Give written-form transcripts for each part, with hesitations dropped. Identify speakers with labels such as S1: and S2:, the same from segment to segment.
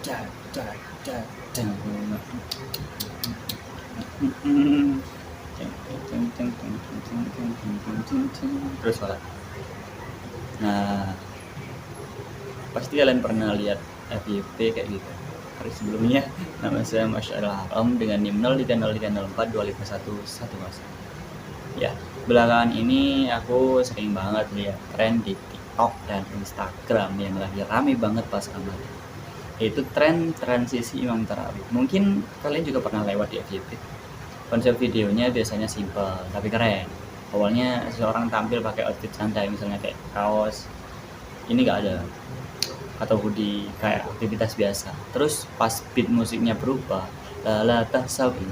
S1: cek cek cek cek cek. Terus sholat. Nah, pasti kalian pernah lihat FYP kayak gitu. Hari sebelumnya nama saya Masyarul Haram dengan NIM 030304 2511 ya. Belakangan ini aku sering banget lihat tren di TikTok dan Instagram yang lagi rame banget pas Ramadan, yaitu tren transisi imam tarawih. Mungkin kalian juga pernah lewat di FYP. Konsep videonya biasanya simple tapi keren. Awalnya seseorang tampil pakai outfit santai, misalnya kayak kaos ini nggak ada atau hoodie kayak aktivitas biasa. Terus pas beat musiknya berubah, la tahsabu,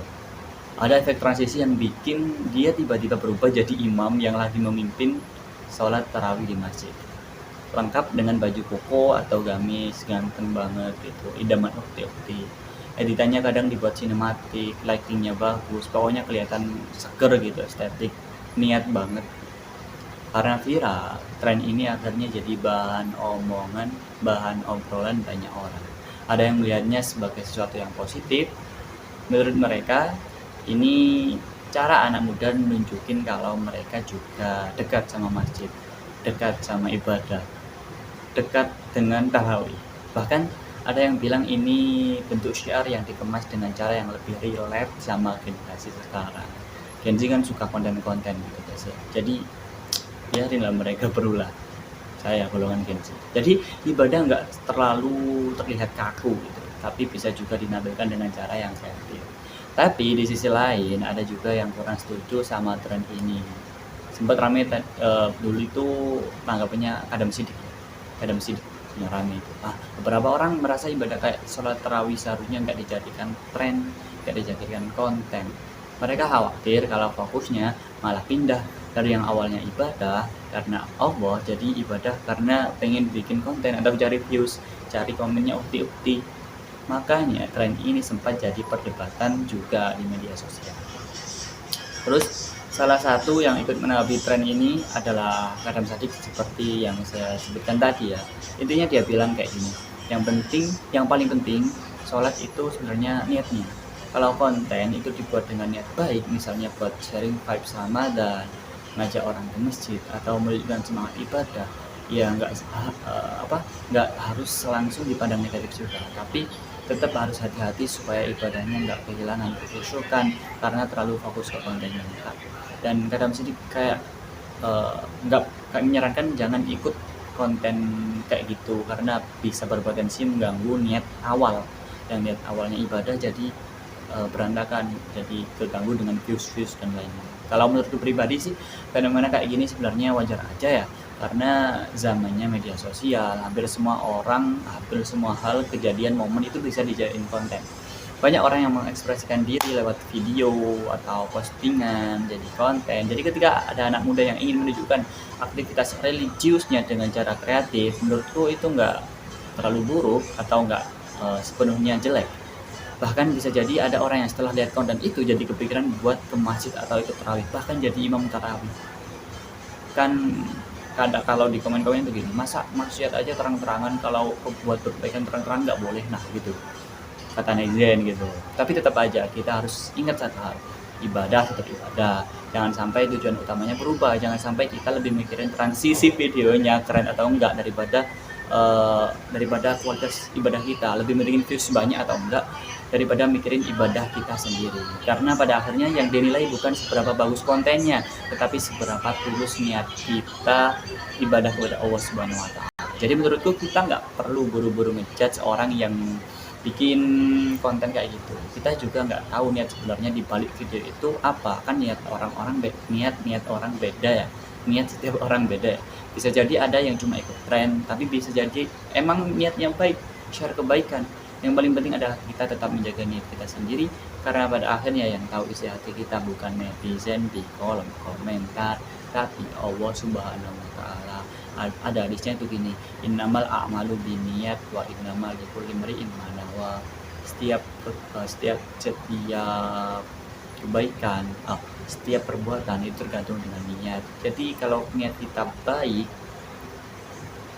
S1: ada efek transisi yang bikin dia tiba-tiba berubah jadi imam yang lagi memimpin sholat tarawih di masjid. Lengkap dengan baju koko atau gamis, ganteng banget gitu, idaman ukti-ukti. Editannya kadang dibuat sinematik, lightingnya bagus, pokoknya kelihatan seger gitu, estetik, niat banget. Karena viral, tren ini akhirnya jadi bahan omongan, bahan obrolan banyak orang. Ada yang melihatnya sebagai sesuatu yang positif. Menurut mereka, ini cara anak muda nunjukin kalau mereka juga dekat sama masjid, dekat sama ibadah, dekat dengan tarawih. Bahkan ada yang bilang ini bentuk syiar yang dikemas dengan cara yang lebih relate sama generasi sekarang. Gen Z kan suka konten-konten gitu guys ya. Jadi biarinlah mereka berulah. Saya golongan Gen Z. Jadi ibadah nggak terlalu terlihat kaku gitu, tapi bisa juga dinampilkan dengan cara yang kreatif. Tapi di sisi lain ada juga yang kurang setuju sama tren ini. Sempat rame dulu itu tanggapannya kadang sidik yang rame itu. Beberapa orang merasa ibadah kayak sholat tarawih seharusnya nggak dijadikan tren, nggak dijadikan konten. Mereka khawatir kalau fokusnya malah pindah dari yang awalnya ibadah karena Allah jadi ibadah karena pengen bikin konten atau cari views, cari komennya ukti-ukti. Makanya tren ini sempat jadi perdebatan juga di media sosial. Terus salah satu yang ikut menanggapi tren ini adalah Kadam Sadik seperti yang saya sebutkan tadi ya. Intinya dia bilang kayak gini, yang paling penting sholat itu sebenarnya niatnya. Kalau konten itu dibuat dengan niat baik, misalnya buat sharing vibes Ramadan, ngajak orang ke masjid atau menunjukkan semangat ibadah, ya nggak harus langsung dipandang negatif juga, tapi tetap harus hati-hati supaya ibadahnya nggak kehilangan kekhusyukan karena terlalu fokus ke kontennya. Dan kadang sedikit kayak nggak menyarankan jangan ikut konten kayak gitu karena bisa berpotensi mengganggu niat awal, yang niat awalnya ibadah jadi berantakan, jadi terganggu dengan views dan lainnya. Kalau menurutku pribadi sih fenomena kayak gini sebenarnya wajar aja ya, karena zamannya media sosial, hampir semua hal, kejadian, momen itu bisa dijadiin konten. Banyak orang yang mengekspresikan diri lewat video atau postingan jadi konten. Jadi ketika ada anak muda yang ingin menunjukkan aktivitas religiusnya dengan cara kreatif, menurutku itu nggak terlalu buruk atau nggak sepenuhnya jelek. Bahkan bisa jadi ada orang yang setelah lihat konten itu jadi kepikiran buat ke masjid atau ikut tarawih, bahkan jadi imam tarawih. Kan kalau di komen-komen itu gini, masa maksiat aja terang-terangan, kalau buat kebaikan terang-terangan nggak boleh, nah gitu kata netizen gitu. Tapi tetap aja kita harus ingat satu hal, ibadah tetap ibadah, jangan sampai tujuan utamanya berubah, jangan sampai kita lebih mikirin transisi videonya keren atau enggak daripada kualitas ibadah kita, lebih mendingin views banyak atau enggak daripada mikirin ibadah kita sendiri. Karena pada akhirnya yang dinilai bukan seberapa bagus kontennya, tetapi seberapa tulus niat kita ibadah kepada Allah Subhanahu wa Ta'ala. Jadi menurutku kita nggak perlu buru-buru ngejudge orang yang bikin konten kayak gitu. Kita juga nggak tahu niat sebenarnya di balik video itu apa. Kan niat orang beda ya. Niat setiap orang beda ya. Bisa jadi ada yang cuma ikut tren, tapi bisa jadi emang niatnya baik, share kebaikan. Yang paling penting adalah kita tetap menjaga niat kita sendiri, karena pada akhirnya yang tahu isi hati kita bukan netizen di kolom komentar, tapi Allah Subhanahu wa Ta'ala. Ada hadisnya itu gini, innamal a'malu binniyat wa innamal likulli imri'in ma nawa. Setiap kebaikan, setiap perbuatan itu tergantung dengan niat. Jadi kalau niat kita baik,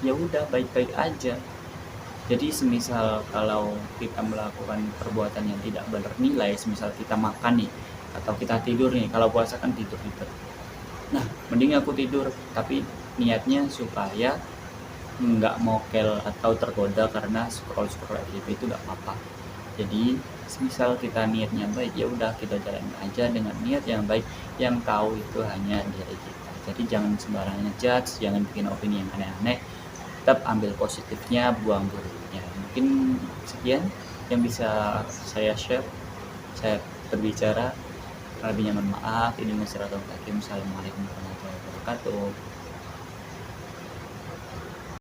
S1: ya udah baik-baik aja. Jadi semisal kalau kita melakukan perbuatan yang tidak bernilai, semisal kita makan nih atau kita tidur nih, kalau puasa kan tidur. Nah, mending aku tidur, tapi niatnya supaya nggak mokel atau tergoda karena scroll FYP itu nggak apa-apa. Jadi semisal kita niatnya baik, ya udah kita jalan aja dengan niat yang baik, yang tahu itu hanya diri kita. Jadi jangan sembarangan judge, jangan bikin opini yang aneh-aneh, tetap ambil positifnya, buang buruknya. Mungkin sekian yang bisa saya share, saya berbicara. Lebihnya mohon maaf. Ini Assalamualaikum warahmatullahi wabarakatuh.